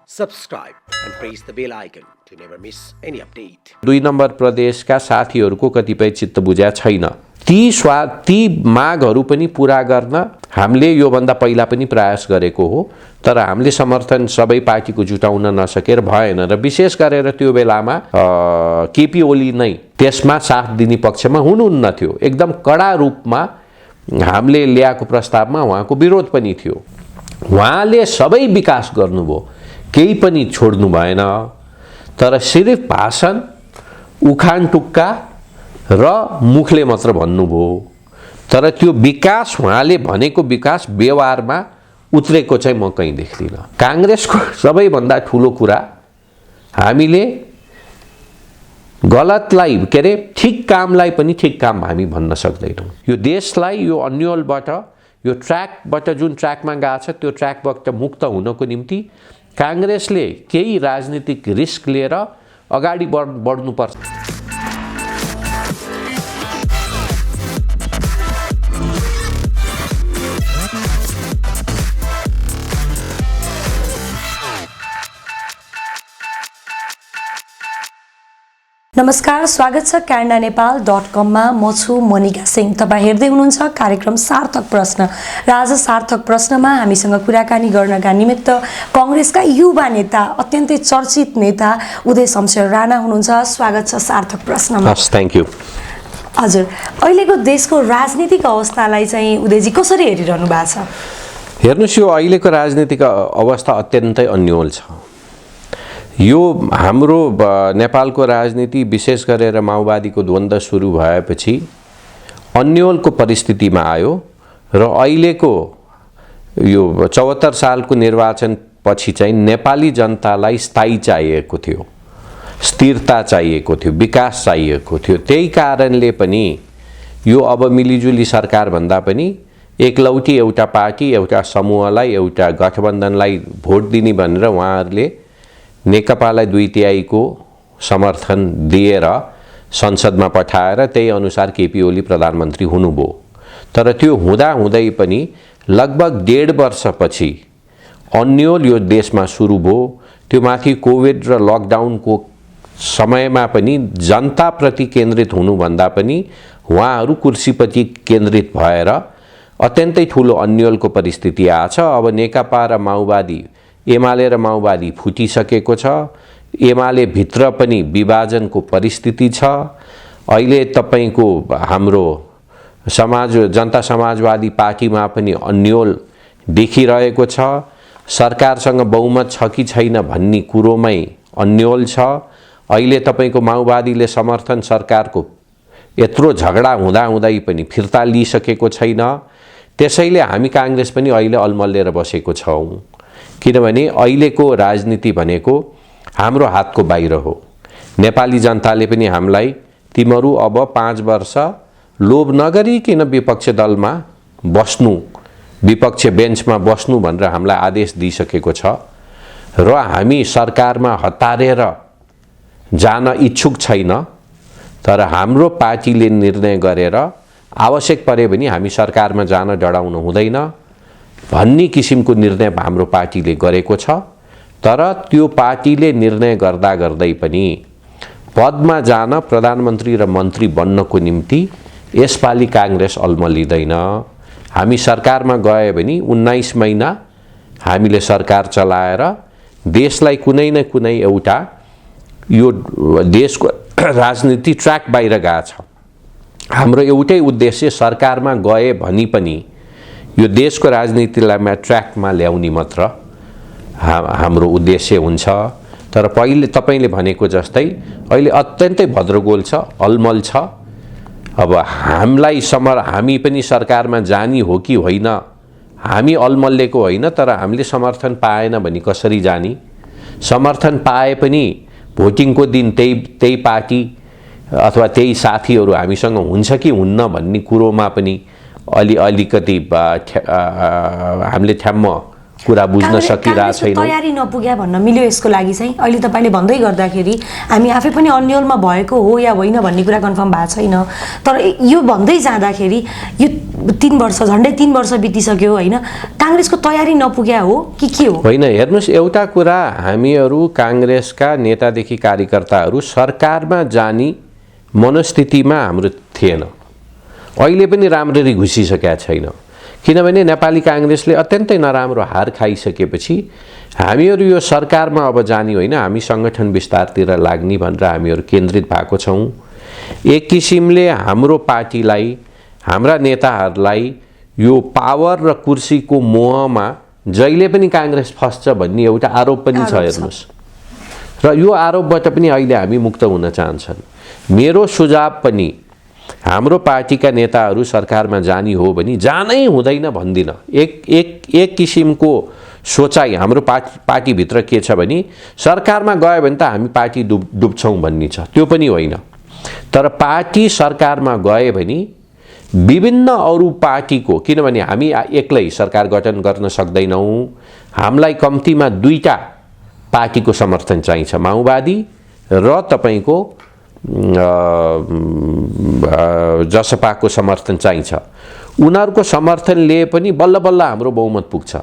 subscribe and press the bell icon to never miss any update. 2 number प्रदेशका साथीहरूको कतिपय चित्त बुझ्या छैन। ती मागहरू पनि पूरा गर्न हामीले योभन्दा पहिला पनि प्रयास गरेको हो, तर हामीले समर्थन सबै पार्टीको जुटाउन नसकेर भएन र विशेष गरेर त्यो बेलामा केपी ओली नै त्यसमा साथ दिने पक्षमा हुनुहुन्न थियो। एकदम कडा रूपमा हामीले ल्याएको प्रस्तावमा उहाँको विरोध पनि थियो। उहाँले सबै विकास गर्नुभयो, केही पनि छोड्नु भएन, तर सिर्फ भाषण, उखान टुक्का र मुखले मात्र भन्नुभयो। तर त्यो विकास, उहाँले भनेको विकास व्यवहारमा उत्रेको चाहिँ म कहीँ देख्दिनँ। काङ्ग्रेसको सबैभन्दा ठुलो कुरा, हामीले गलतलाई के अरे ठिक कामलाई पनि ठिक काम हामी भन्न सक्दैनौँ। यो देशलाई यो अन्यलबाट, यो ट्र्याकबाट, जुन ट्र्याकमा गएको छ त्यो ट्र्याकबाट मुक्त हुनको निम्ति काङ्ग्रेसले केही राजनीतिक रिस्क लिएर अगाडि बढ्नुपर्छ। नमस्कार, स्वागत छ canadaNepal.com मा। म छु मोनिका सिंह। तपाईं हेर्दै हुनुहुन्छ कार्यक्रम सार्थक प्रश्न र आज सार्थक प्रश्नमा हामीसँग कुराकानी गर्नका निमित्त कांग्रेसका युवा नेता, अत्यन्तै चर्चित नेता उदय शमशेर राणा हुनुहुन्छ। स्वागत छ सार्थक प्रश्नमा। Thank you. हजुर, अहिलेको देशको राजनीतिक अवस्थालाई चाहिँ उदयजी कसरी हेरिरहनु भएको छ? हेर्नुस्, यो अहिलेको राजनीतिक अवस्था अत्यन्तै अन्यल छ। यो हाम्रो नेपालको राजनीति विशेष गरेर माओवादीको द्वन्द्व सुरु भएपछि अन्यलको परिस्थितिमा आयो र अहिलेको यो 74 सालको निर्वाचन पछि चाहिँ नेपाली जनतालाई स्थायी चाहिएको थियो, स्थिरता चाहिएको थियो, विकास चाहिएको थियो। त्यही कारणले पनि यो अब मिलिजुली सरकार भन्दा पनि एकलौटी एउटा पार्टी, एउटा समूहलाई, एउटा गठबन्धनलाई भोट दिने भनेर उहाँहरूले नेकपालाई 2/3 को समर्थन दिएर संसदमा पठाएर त्यही अनुसार केपी ओली प्रधानमन्त्री हुनुभयो। तर त्यो हुँदै पनि लगभग 1.5 वर्षपछि अन्यल यो देशमा सुरु भयो। त्यो माथि कोभिड र लकडाउनको समयमा पनि जनताप्रति केन्द्रित हुनुभन्दा पनि उहाँहरू कुर्सीप्रति केन्द्रित भएर अत्यन्तै ठुलो अन्यलको परिस्थिति आछ। अब नेकपा र माओवादी, एमाले र माओवादी फुटिसकेको छ। एमाले भित्र पनि विभाजनको परिस्थिति छ। अहिले तपाईको हाम्रो जनता समाजवादी पार्टीमा पनि अन्यल देखिरहेको छ। सरकारसँग बहुमत छ कि छैन भन्ने कुरोमै अन्यल छ। अहिले तपाईको माओवादीले समर्थन सरकारको यत्रो झगडा हुँदै पनि फिर्ता लिइसकेको छैन। त्यसैले हामी काङ्ग्रेस पनि अहिले अलमल्लेर बसेको छौँ, किनभने अहिलेको राजनीति भनेको हाम्रो हातको बाहिर हो। नेपाली जनताले पनि हामीलाई तिमीहरू अब 5 वर्ष लोभ नगरिकन विपक्ष दलमा बस्नु, विपक्ष बेन्चमा बस्नु भनेर हामीलाई आदेश दिइसकेको छ र हामी सरकारमा हतारेर जान इच्छुक छैन। तर हाम्रो पार्टीले निर्णय गरेर आवश्यक परे पनि हामी सरकारमा जान डराउनु हुँदैन भन्ने किसिमको निर्णय हाम्रो पार्टीले गरेको छ। तर त्यो पार्टीले निर्णय गर्दै पनि पदमा जान, प्रधानमन्त्री र मन्त्री बन्नको निम्ति यसपालि काङ्ग्रेस अलमलिँदैन। हामी सरकारमा गए भने 19 महिना हामीले सरकार चलाएर देशलाई कुनै न कुनै एउटा यो देशको राजनीति ट्र्याक बाहिर गएको छ। हाम्रो एउटै उद्देश्य सरकारमा गए भनी पनि यो देशको राजनीतिलाई ट्र्याकमा ल्याउने मात्र हाम्रो उद्देश्य हुन्छ। तर पहिले तपाईले भनेको जस्तै अहिले अत्यन्तै भद्रगोल छ, अलमल छ। अब हामी पनि सरकारमा जानी हो कि होइन, हामी अलमल्लेको होइन, तर हामीले समर्थन पाएन भने कसरी जानी? समर्थन पाए पनि भोटिङको दिन त्यही पार्टी अथवा त्यही साथीहरू हामीसँग हुन्छ कि हुन्न भन्ने कुरोमा पनि अलिकति हामीले ठ्याम्म कुरा बुझ्न सकिरहेको छैनौँ। तयारी नपुग्या भन्न मिल्यो यसको लागि चाहिँ। अहिले तपाईँले भन्दै गर्दाखेरि हामी आफै पनि अन्यलमा भएको हो या होइन भन्ने कुरा कन्फर्म भएको छैन, तर यो भन्दै जाँदाखेरि यो 3 वर्ष झन्डै 3 वर्ष बितिसक्यो होइन, काङ्ग्रेसको तयारी नपुग्या हो कि के हो? होइन, हेर्नुहोस्, एउटा कुरा, हामीहरू काङ्ग्रेसका नेतादेखि कार्यकर्ताहरू सरकारमा जाने मनस्थितिमा हाम्रो थिएन, अहिले पनि राम्ररी घुसिसकेका छैन। किनभने नेपाली काङ्ग्रेसले अत्यन्तै नराम्रो हार खाइसकेपछि हामीहरू यो सरकारमा अब जाने होइन, हामी सङ्गठन विस्तारतिर लाग्ने भनेर हामीहरू केन्द्रित भएको छौँ। एक किसिमले हाम्रो पार्टीलाई, हाम्रा नेताहरूलाई यो पावर र कुर्सीको मोहमा जहिले पनि काङ्ग्रेस फस्छ भन्ने एउटा आरोप पनि छ। हेर्नुहोस्, र यो आरोपबाट पनि अहिले हामी मुक्त हुन चाहन्छन्। मेरो सुझाव पनि हाम्रो पार्टीका नेताहरू सरकारमा जाने हो भने जानै हुँदैन भन्दिनँ। एक किसिमको सोचाइ हाम्रो पार्टीभित्र के छ भने सरकारमा गयो भने त हामी पार्टी डुब्छौँ भन्ने छ, त्यो पनि होइन। तर पार्टी सरकारमा गए भने विभिन्न अरू पार्टीको, किनभने हामी एक्लै सरकार गठन गर्न सक्दैनौँ, हामीलाई कम्तीमा 2टा पार्टीको समर्थन चाहिन्छ, माओवादी र तपाईँको जसपाको समर्थन चाहिन्छ। उनीहरूको समर्थन लिए पनि बल्ल बल्ल हाम्रो बहुमत पुग्छ।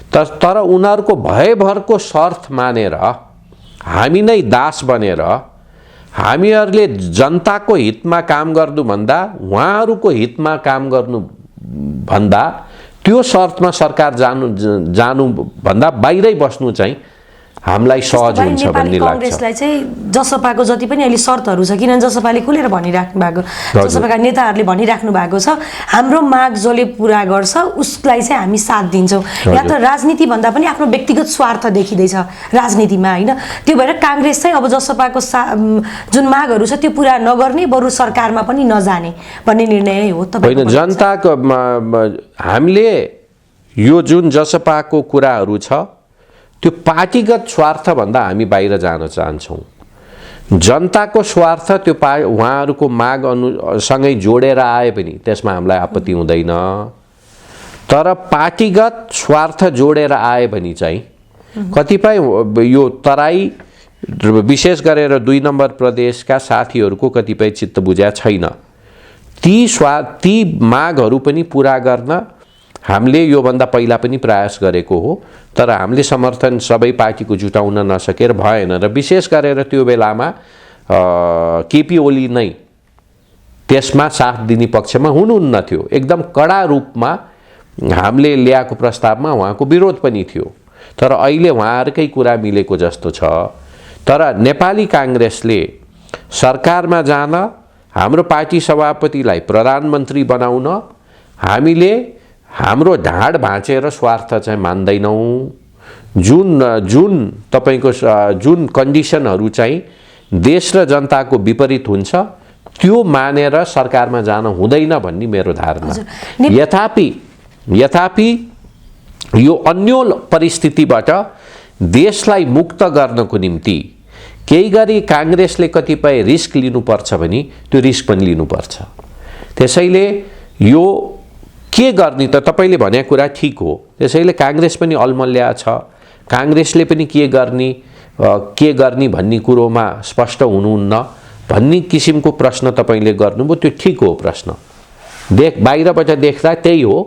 तर उनीहरूको भयभरको शर्त मानेर हामी नै दास बनेर हामीहरूले जनताको हितमा काम गर्नुभन्दा उहाँहरूको हितमा काम गर्नुभन्दा त्यो शर्तमा सरकार जानुभन्दा बाहिरै बस्नु चाहिँ हामीलाई सहज हुन्छ भन्ने लाग्छ। कांग्रेसलाई चाहिँ जसपाको जति पनि अहिले शर्तहरू छ, किनभने जसपाले खुलेर भनिराख्नु भएको, जसपाका नेताहरूले भनिराख्नु भएको छ हाम्रो माग जसले पुरा गर्छ उसलाई चाहिँ हामी साथ दिन्छौँ। या त राजनीति भन्दा पनि आफ्नो व्यक्तिगत स्वार्थ देखिँदैछ राजनीतिमा होइन। त्यो भएर कांग्रेस चाहिँ अब जसपाको जुन मागहरू छ त्यो पुरा नगर्ने, बरु सरकारमा पनि नजाने भन्ने निर्णय हो। होइन, जनताको हामीले यो जुन जसपाको कुराहरू छ त्यो पार्टीगत स्वार्थभन्दा हामी बाहिर जान चाहन्छौँ। जनताको स्वार्थ त्यो उहाँहरूको माग सँगै जोडेर आए पनि त्यसमा हामीलाई आपत्ति हुँदैन, तर पार्टीगत स्वार्थ जोडेर आए भने चाहिँ कतिपय यो तराई विशेष गरेर 2 नम्बर प्रदेशका साथीहरूको कतिपय चित्त बुझ्या छैन। ती मागहरू पनि पुरा गर्न हामीले योभन्दा पहिला पनि प्रयास गरेको हो, तर हामीले समर्थन सबै पार्टीको जुटाउन नसकेर भएन। र विशेष गरेर त्यो बेलामा केपी ओली नै त्यसमा साथ दिने पक्षमा हुनुहुन्न थियो। एकदम कडा रूपमा हामीले ल्याएको प्रस्तावमा उहाँको विरोध पनि थियो, तर अहिले उहाँहरूकै कुरा मिलेको जस्तो छ। तर नेपाली काङ्ग्रेसले सरकारमा जान, हाम्रो पार्टी सभापतिलाई प्रधानमन्त्री बनाउन हामीले हाम्रो ढाड भाँचेर स्वार्थ चाहिँ मान्दैनौँ। जुन तपाईको जुन कन्डिसनहरू चाहिँ देश र जनताको विपरीत हुन्छ त्यो मानेर सरकारमा जान हुँदैन भन्ने मेरो धारणा। यथापि यो अन्यल परिस्थितिबाट देशलाई मुक्त गर्नको निम्ति केही गरी काङ्ग्रेसले कतिपय रिस्क लिनुपर्छ भने त्यो रिस्क पनि लिनुपर्छ। त्यसैले यो के गर्ने त तपाईले भनेको कुरा ठीक हो। त्यसैले काङ्ग्रेस पनि अलमल्या छ, काङ्ग्रेसले पनि के गर्ने भन्ने कुरोमा स्पष्ट हुनुहुन्न भन्ने किसिमको प्रश्न तपाईले गर्नुभयो, त्यो ठीक हो प्रश्न। बाहिरबाट देख्दा त्यही हो,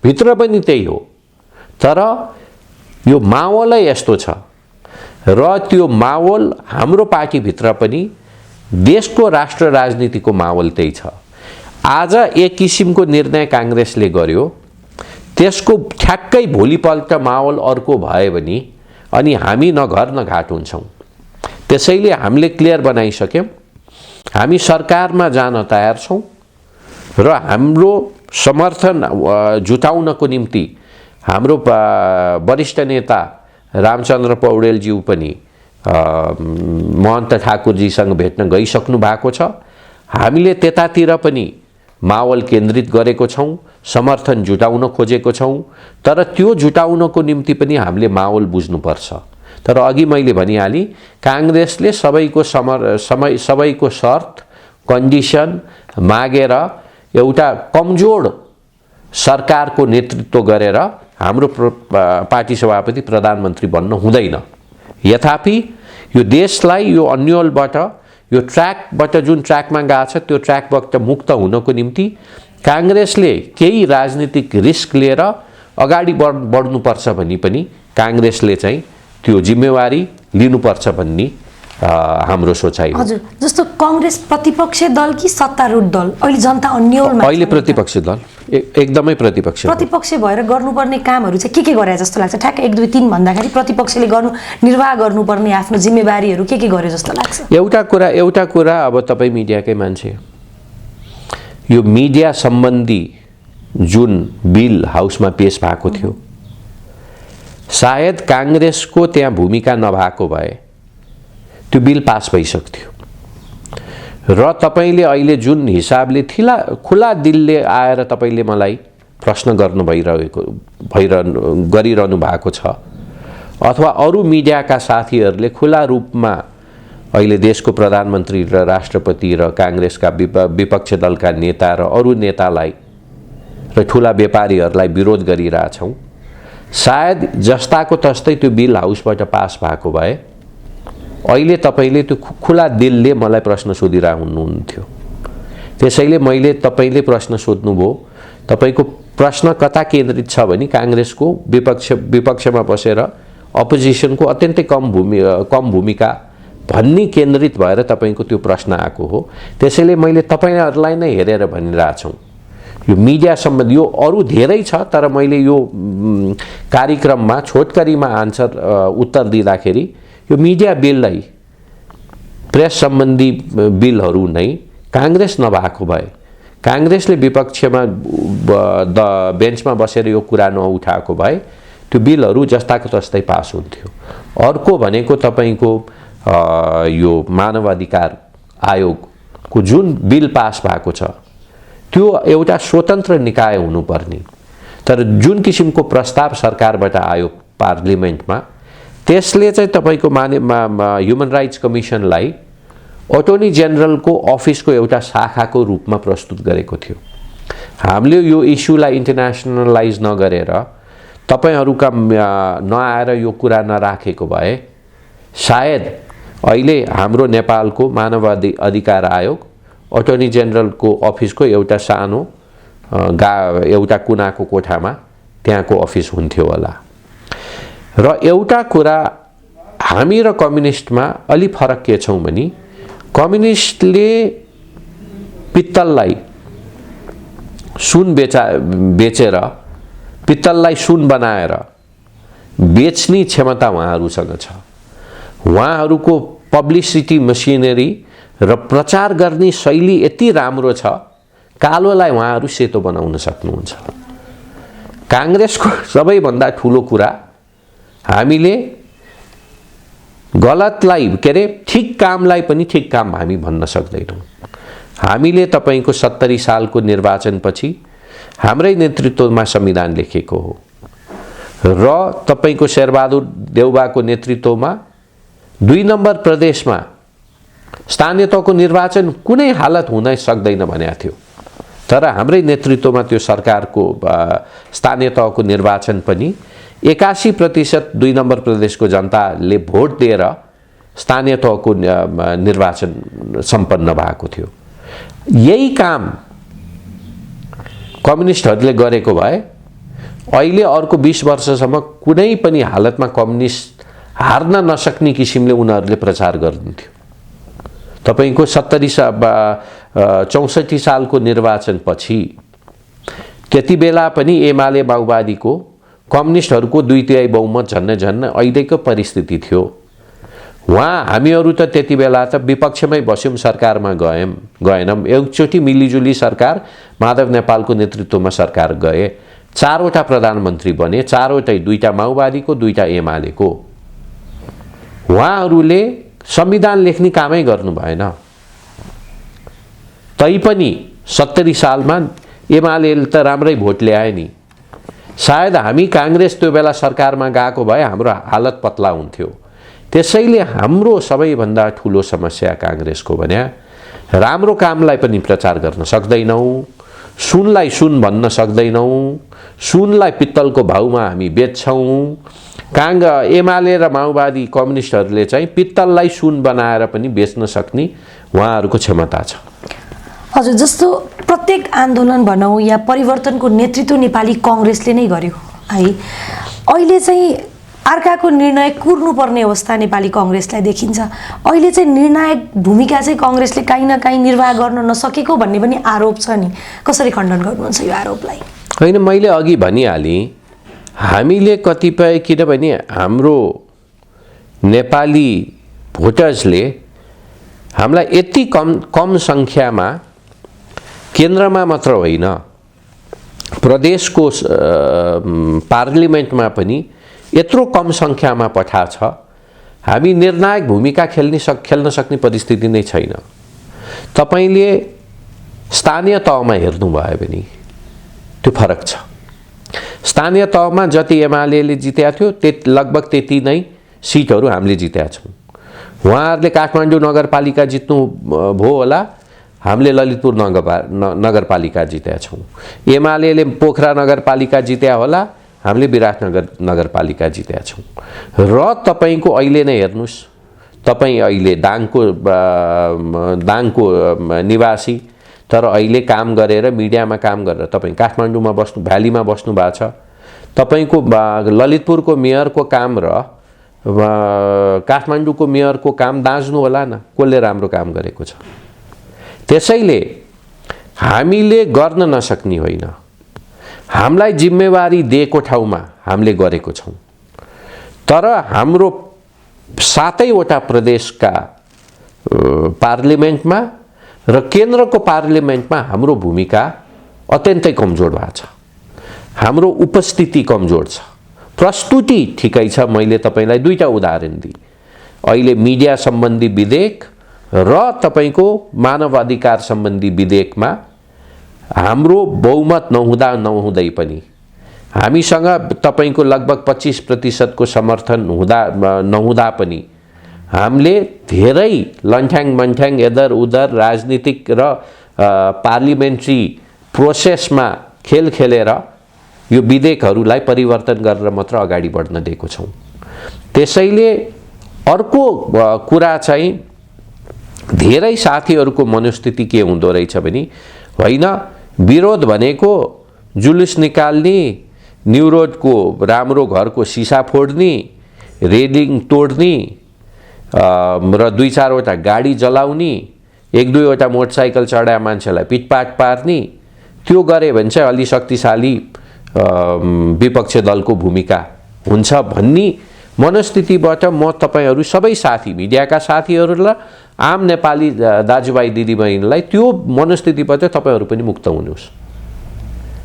भित्र पनि त्यही हो। तर यो माहौलै यस्तो छ र त्यो माहौल हाम्रो पार्टीभित्र पनि देशको राष्ट्र राजनीतिको माहौल त्यही छ। आज एक किसिमको निर्णय काङ्ग्रेसले गर्यो, त्यसको ठ्याक्कै भोलिपल्ट माहौल अर्को भयो भने अनि हामी न घर न घाट हुन्छौँ। त्यसैले हामीले क्लियर बनाइसक्यौँ, हामी सरकारमा जान तयार छौँ र हाम्रो समर्थन जुटाउनको निम्ति हाम्रो वरिष्ठ नेता रामचन्द्र पौडेलज्यू पनि महन्त ठाकुरजीसँग भेट्न गइसक्नु भएको छ। हामीले त्यतातिर पनि माहौल केन्द्रित गरेको छौँ, समर्थन जुटाउन खोजेको छौँ, तर त्यो जुटाउनको निम्ति पनि हामीले माहौल बुझ्नुपर्छ। तर अघि मैले भनिहालेँ, काङ्ग्रेसले सबैको शर्त कन्डिसन मागेर एउटा कमजोर सरकारको नेतृत्व गरेर हाम्रो पार्टी सभापति प्रधानमन्त्री बन्न हुँदैन। यथापि यो देशलाई यो अन्योलबाट यो ट्र्याकबाट जुन ट्र्याकमा गएको छ त्यो ट्र्याकबाट मुक्त हुनको निम्ति काङ्ग्रेसले केही राजनीतिक रिस्क लिएर अगाडि बढ्नुपर्छ भनी पनि काङ्ग्रेसले चाहिँ त्यो जिम्मेवारी लिनुपर्छ भन्ने हाम्रो सोचाइ हो। हजुर, जस्तो कांग्रेस प्रतिपक्षी दल कि सत्तारूढ दल? अहिले जनता अन्यलमा अहिले प्रतिपक्षी दल, एकदमै प्रतिपक्ष भएर गर्नुपर्ने कामहरू चाहिँ के गरे जस्तो लाग्छ? ठ्याक्क 1 2 3 भन्दाखेरि प्रतिपक्षले निर्वाह गर्नुपर्ने आफ्नो जिम्मेवारीहरू के गरे जस्तो लाग्छ? एउटा कुरा अब तपाईँ मिडियाकै मान्छे, यो मिडिया सम्बन्धी जुन बिल हाउसमा पेश भएको थियो सायद काङ्ग्रेसको त्यहाँ भूमिका नभएको भए त्यो बिल पास भइसक्थ्यो र तपाईले अहिले जुन हिसाबले खुला दिलले आएर तपाईले मलाई प्रश्न गरिरहनु भएको छ अथवा अरू मिडियाका साथीहरूले खुला रूपमा अहिले देशको प्रधानमन्त्री र राष्ट्रपति र काङ्ग्रेसका विपक्ष दलका नेता र अरू नेतालाई र ठुला व्यापारीहरूलाई विरोध गरिरहेछौँ, सायद जस्ताको तस्तै त्यो बिल हाउसबाट पास भएको भए अहिले तपाईले त्यो खुला दिलले मलाई प्रश्न सोधिरह हुनुहुन्थ्यो। त्यसैले मैले तपाईले प्रश्न सोध्नुभयो, तपाईको प्रश्न कता केन्द्रित छ भने काङ्ग्रेसको विपक्षमा बसेर अपोजिसनको अत्यन्तै कम भूमिका भन्ने केन्द्रित भएर तपाईको त्यो प्रश्न आएको हो। त्यसैले मैले तपाईहरुलाई नै हेरेर भनिरहेछौं, यो मिडिया सम्बन्धी यो अरू धेरै छ, तर मैले यो कार्यक्रममा छोटकरीमा उत्तर दिँदाखेरि यो मिडिया बिललाई प्रेस सम्बन्धी बिलहरू नै काङ्ग्रेस नभएको भए, काङ्ग्रेसले विपक्षमा बेन्चमा बसेर यो कुरा नउठाएको भए त्यो बिलहरू जस्ताको तस्तै पास हुन्थ्यो। अर्को भनेको तपाईको यो मानव अधिकार आयोगको जुन बिल पास भएको छ त्यो एउटा स्वतन्त्र निकाय हुनुपर्ने, तर जुन किसिमको प्रस्ताव सरकारबाट आयो पार्लिमेन्टमा त्यसले चाहिँ तपाईको ह्युमन राइट्स कमिसनलाई अटर्नी जेनरलको अफिसको एउटा शाखाको रूपमा प्रस्तुत गरेको थियो। हामीले यो इस्युलाई इन्टरनेसनलाइज नगरेर तपाईहरुका नआएर यो कुरा नराखेको भए सायद अहिले हाम्रो नेपालको मानव अधिकार आयोग अटर्नी जेनरलको अफिसको एउटा सानो एउटा कुनाको कोठामा त्यहाँको अफिस हुन्थ्यो होला। र एउटा कुरा हामी र कम्युनिस्टमा अलि फरक के छौं भने कम्युनिस्टले पित्तललाई सुन बेचेर पित्तललाई सुन बनाएर बेच्ने क्षमता उहाँहरुसँग छ। उहाँहरुको पब्लिसिटी मसिनरी र प्रचार गर्ने शैली यति राम्रो छ, कालोलाई उहाँहरु सेतो बनाउन सक्नुहुन्छ। काङ्ग्रेसको सबैभन्दा ठूलो कुरा हामीले गलतलाई ठिक कामलाई पनि ठिक काम हामी भन्न सक्दैनौं। हामीले तपाईको 70 सालको निर्वाचनपछि हाम्रै नेतृत्वमा संविधान लेखेको हो र तपाईको शेरबहादुर देउवाको नेतृत्वमा 2 नम्बर प्रदेशमा स्थानीय तहको निर्वाचन कुनै हालत हुन सक्दैन भनेको थियो, तर हाम्रै नेतृत्वमा त्यो सरकारको स्थानीय तहको निर्वाचन पनि 81% 2 नम्बर प्रदेशको जनताले भोट दिएर स्थानीय तहको निर्वाचन सम्पन्न भएको थियो। यही काम कम्युनिस्टहरूले गरेको भए अहिले अर्को 20 वर्षसम्म कुनै पनि हालतमा कम्युनिस्ट हार्न नसक्ने किसिमले उनीहरूले प्रचार गर्नुहुन्थ्यो। तपाईको 64 सालको निर्वाचनपछि त्यति बेला पनि एमाले माओवादीको कम्युनिस्टहरूको 2/3 बहुमत झन्न अहिलेको परिस्थिति थियो। हामीहरू त त्यति बेला त विपक्षमै बस्यौं, सरकारमा गएनौं। एकचोटि मिलिजुली सरकार माधव नेपालको नेतृत्वमा सरकार गए, 4 वटा प्रधानमन्त्री बने, 4 वटै 2टा माओवादीको 2टा एमालेको। उहाँहरूले संविधान लेख्ने कामै गर्नु भएन। तैपनि 70 सालमा एमालेले त राम्रै भोट ल्याए नि। सायद हामी काङ्ग्रेस त्यो बेला सरकारमा गएको भए हाम्रो हालत पतला हुन्थ्यो। त्यसैले हाम्रो सबैभन्दा ठूलो समस्या काङ्ग्रेसको भने राम्रो कामलाई पनि प्रचार गर्न सक्दैनौं सुनलाई सुन भन्न सक्दैनौँ, सुनलाई पित्तलको भाउमा हामी बेच्छौँ। एमाले र माओवादी कम्युनिस्टहरूले चाहिँ पित्तललाई सुन बनाएर पनि बेच्न सक्ने उहाँहरूको क्षमता छ। हजुर, जस्तो प्रत्येक आन्दोलन भनौँ या परिवर्तनको नेतृत्व नेपाली कङ्ग्रेसले नै गर्यो है। अहिले चाहिँ अर्काको निर्णय कुर्नुपर्ने अवस्था नेपाली कङ्ग्रेसलाई देखिन्छ। अहिले चाहिँ निर्णायक भूमिका चाहिँ कङ्ग्रेसले काहीँ न काहीँ निर्वाह गर्न नसकेको भन्ने पनि आरोप छ नि, कसरी खण्डन गर्नुहुन्छ यो आरोपलाई? होइन, मैले अघि भनिहालेँ, हामीले कतिपय, किनभने हाम्रो नेपाली भोटर्सले हामीलाई यति कम सङ्ख्यामा केन्द्रमा मात्र होइन प्रदेशको पार्लिमेन्टमा पनि यत्रो कम सङ्ख्यामा पठाएको छ, हामी निर्णायक भूमिका खेल्न सक्ने परिस्थिति नै छैन। तपाईले स्थानीय तहमा हेर्नुभयो भने त्यो फरक छ। स्थानीय तहमा जति एमाले जितेको थियो लगभग त्यति नै सिटहरू हामीले जितेका छौँ। उहाँहरूले काठमाडौँ नगरपालिका जित्नु भयो होला, हामीले ललितपुर नगरपालिका जितेका छौँ। एमाले पोखरा नगरपालिका जित्या होला, हामीले विराटनगर नगरपालिका जितेका छौँ। र तपाईको अहिले नै हेर्नुस्, तपाईँ अहिले दाङको निवासी तर अहिले काम गरेर मिडियामा काम गरेर तपाईँ काठमाडौँमा भ्यालीमा बस्नु भएको छ। तपाईको ललितपुरको मेयरको काम र काठमाडौँको मेयरको काम दाँच्नु होला न, कसले राम्रो काम गरेको छ। त्यसैले हामीले गर्न नसक्ने होइन, हामीलाई जिम्मेवारी दिएको ठाउँमा हामीले गरेको छौँ। तर हाम्रो 7वटा प्रदेशका पार्लिमेन्टमा र केन्द्रको पार्लिमेन्टमा हाम्रो भूमिका अत्यन्तै कमजोर भएको छ। हाम्रो उपस्थिति कमजोर छ, प्रस्तुति ठिकै छ। मैले तपाईलाई दुईटा उदाहरण दिएँ, अहिले मिडिया सम्बन्धी विधेयक र तपाईको मानव अधिकार सम्बन्धी विधेयकमा हाम्रो बहुमत नहुँदै पनि हामीसँग तपाईको लगभग 25% को समर्थन नहुँदा पनि हामीले धेरै लन्ठ्याङ मन्ठ्याङ इधर उधर राजनीतिक र पार्लिमेन्ट्री प्रोसेसमा खेल खेलेर यो विधेयकहरूलाई परिवर्तन गरेर मात्र अगाडि बढ्न दिएको छौँ। त्यसैले अर्को कुरा चाहिँ धेरै साथीहरूको मनोस्थिति के हुँदो रहेछ भने होइन, विरोध भनेको जुलुस निकाल्ने, न्यू रोडको राम्रो घरको सिसा फोड्ने, रेलिङ तोड्ने र 2-4वटा गाडी जलाउने, 1-2वटा मोटरसाइकल चढाए मान्छेलाई पिटपाट पार्ने, त्यो गरे भने चाहिँ अलि शक्तिशाली विपक्ष दलको भूमिका हुन्छ भन्ने मनस्थितिबाट म तपाईहरू सबै साथी, मिडियाका साथीहरूलाई, आम नेपाली दाजुभाइ दिदीबहिनीलाई त्यो मनस्थितिबाट तपाईहरू पनि मुक्त हुनुहोस्।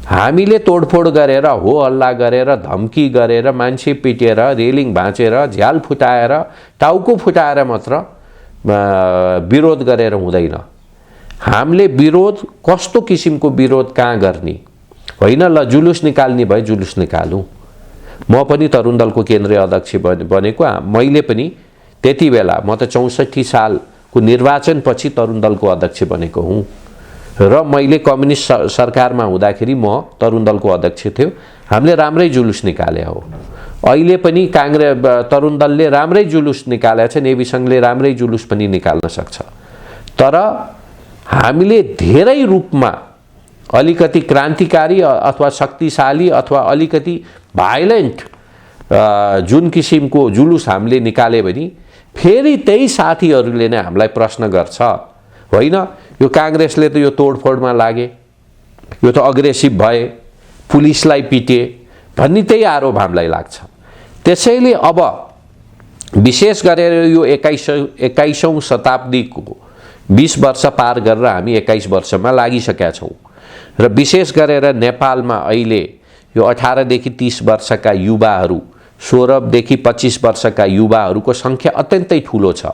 हामीले तोडफोड गरेर, हो हल्ला गरेर, धम्की गरेर, मान्छे पिटेर, रेलिङ भाँचेर, झ्याल फुटाएर, टाउको फुटाएर मात्र विरोध गरेर हुँदैन। हामीले विरोध कस्तो किसिमको विरोध कहाँ गर्ने होइन, ल जुलुस निकाल्ने भए जुलुस निकालौँ। म पनि तरुण दलको केन्द्रीय अध्यक्ष बनेको, मैले पनि त्यति बेला, म त 64 सालको निर्वाचनपछि तरुण दलको अध्यक्ष बनेको हुँ र मैले कम्युनिस्ट सरकारमा हुँदाखेरि म तरुण दलको अध्यक्ष थियो। हामीले राम्रै जुलुस निकाले हो। अहिले पनि तरुण दलले राम्रै जुलुस निकालेको छ, नेभी सङ्घले राम्रै जुलुस पनि निकाल्न सक्छ। तर हामीले धेरै रूपमा अलिकति क्रान्तिकारी अथवा शक्तिशाली अथवा अलिकति भाइलेन्ट जुन किसिमको जुलुस हामीले निकाले भने फेरि त्यही साथीहरूले नै हामीलाई प्रश्न गर्छ, होइन यो काङ्ग्रेसले त यो तोडफोडमा लागे, यो त अग्रेसिभ भए, पुलिसलाई पिटे भन्ने त्यही आरोप हामीलाई लाग्छ। त्यसैले अब विशेष गरेर यो 21औं शताब्दीको 20 वर्ष पार गरेर हामी 21 वर्षमा लागिसकेका छौँ र विशेष गरेर नेपालमा अहिले यो 18 देखि 30 वर्षका युवाहरू, 16 देखि 25 वर्षका युवाहरूको सङ्ख्या अत्यन्तै ठुलो छ।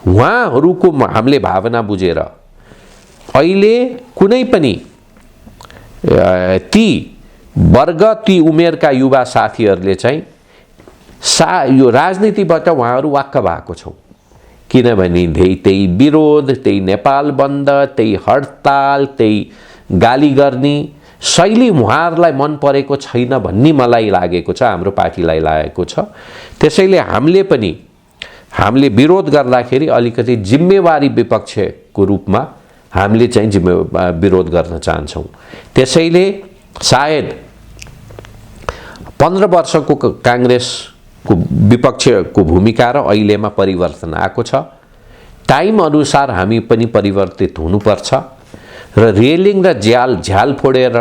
उहाँहरूको हामीले भावना बुझेर अहिले कुनै पनि ती वर्ग, ती उमेरका युवा साथीहरूले चाहिँ यो राजनीतिबाट उहाँहरू वाक्क भएको छौँ। किनभने त्यही विरोध, त्यही नेपाल बन्द, त्यही हडताल, त्यही गाली गर्ने शैली उहाँहरूलाई मन परेको छैन भन्ने मलाई लागेको छ, हाम्रो पार्टीलाई लागेको छ। त्यसैले हामीले विरोध गर्दाखेरि अलिकति जिम्मेवारी विपक्षको रूपमा हामीले चाहिँ विरोध गर्न चाहन्छौँ। त्यसैले सायद 15 वर्षको काङ्ग्रेसको विपक्षको भूमिका र अहिलेमा परिवर्तन आएको छ। टाइम अनुसार हामी पनि परिवर्तित हुनुपर्छ र रेलिङ र झ्याल फोडेर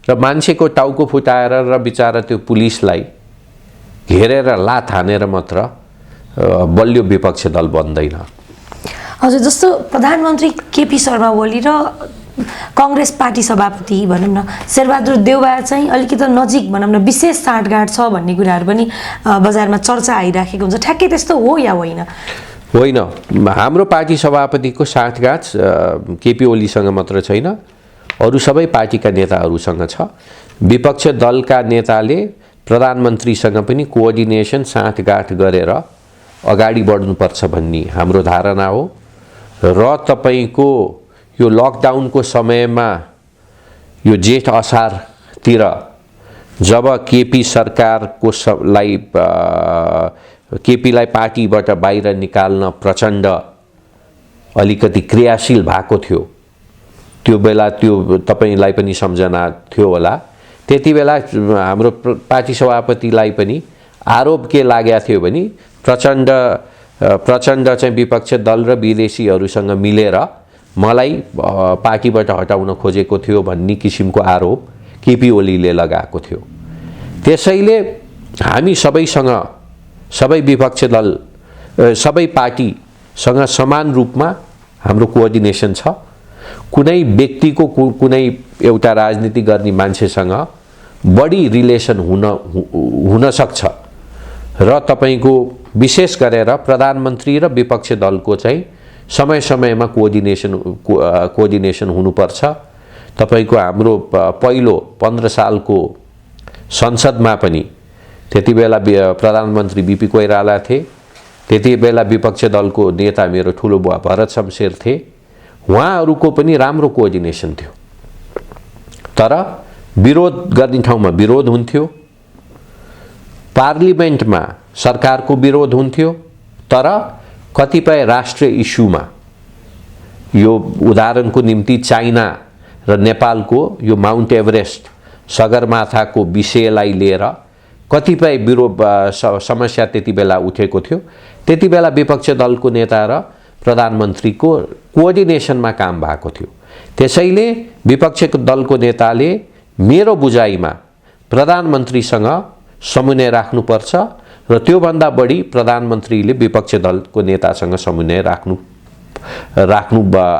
र मान्छेको टाउको फुटाएर र बिचारा त्यो पुलिसलाई घेरेर लात हानेर मात्र बलियो विपक्ष दल बन्दैन। हजुर, जस्तो प्रधानमन्त्री केपी शर्मा ओली र कांग्रेस पार्टी सभापति भनौँ न शेरबहादुर देउवा चाहिँ अलिकति नजिक भनौँ न विशेष साँठगाँठ छ भन्ने कुराहरू पनि बजारमा चर्चा आइराखेको हुन्छ। ठ्याक्कै त्यस्तो हो या होइन? होइन, हाम्रो पार्टी सभापतिको साँठगाँठ केपी ओलीसँग मात्र छैन, अरू सबै पार्टीका नेताहरूसँग छ। विपक्ष दलका नेताले प्रधानमन्त्रीसँग पनि कोअर्डिनेसन साँठगाँठ गरेर अगाडि बढ्नुपर्छ भन्ने हाम्रो धारणा हो। र तपाईको यो लकडाउनको समयमा यो जेठ असारतिर जब केपी सरकारको केपीलाई पार्टीबाट बाहिर निकाल्न प्रचण्ड अलिकति क्रियाशील भएको थियो, त्यो बेला त्यो तपाईलाई पनि सम्झना थियो होला। त्यति बेला हाम्रो पार्टी सभापतिलाई पनि आरोप के लागेको थियो भने प्रचण्ड चाहिँ विपक्ष दल र विदेशीहरूसँग मिलेर मलाई पार्टीबाट हटाउन खोजेको थियो भन्ने किसिमको आरोप केपी ओलीले लगाएको थियो। त्यसैले हामी सबैसँग, सबै विपक्ष दल, सबै पार्टीसँग समान रूपमा हाम्रो कोअर्डिनेसन छ। कुनै व्यक्तिको कुनै एउटा राजनीति गर्ने मान्छेसँग बढी रिलेसन हुन सक्छ र तपाईको विशेष गरेर प्रधानमन्त्री र विपक्ष दलको चाहिँ समय समयमा कोअर्डिनेसन हुनुपर्छ। तपाईको हाम्रो पहिलो 15 सालको संसदमा पनि त्यति बेला प्रधानमन्त्री बीपी कोइराला थिए, त्यति बेला विपक्ष दलको नेता मेरो ठुलो बुवा भरत शमशेर थिए। उहाँहरूको पनि राम्रो कोअर्डिनेसन थियो, तर विरोध गर्ने ठाउँमा विरोध हुन्थ्यो, पार्लिमेन्टमा सरकारको विरोध हुन्थ्यो, तर कतिपय राष्ट्रिय इस्युमा, यो उदाहरणको निम्ति चाइना र नेपालको यो माउन्ट एभरेस्ट सगरमाथाको विषयलाई लिएर कतिपय समस्या त्यति बेला उठेको थियो। त्यति बेला विपक्ष दलको नेता र प्रधानमन्त्रीको कोअर्डिनेसनमा काम भएको थियो। त्यसैले विपक्ष दलको नेताले मेरो बुझाइमा प्रधानमन्त्रीसँग समन्वय राख्नुपर्छ र त्योभन्दा बढी प्रधानमन्त्रीले विपक्ष दलको नेतासँग समन्वय राख्नु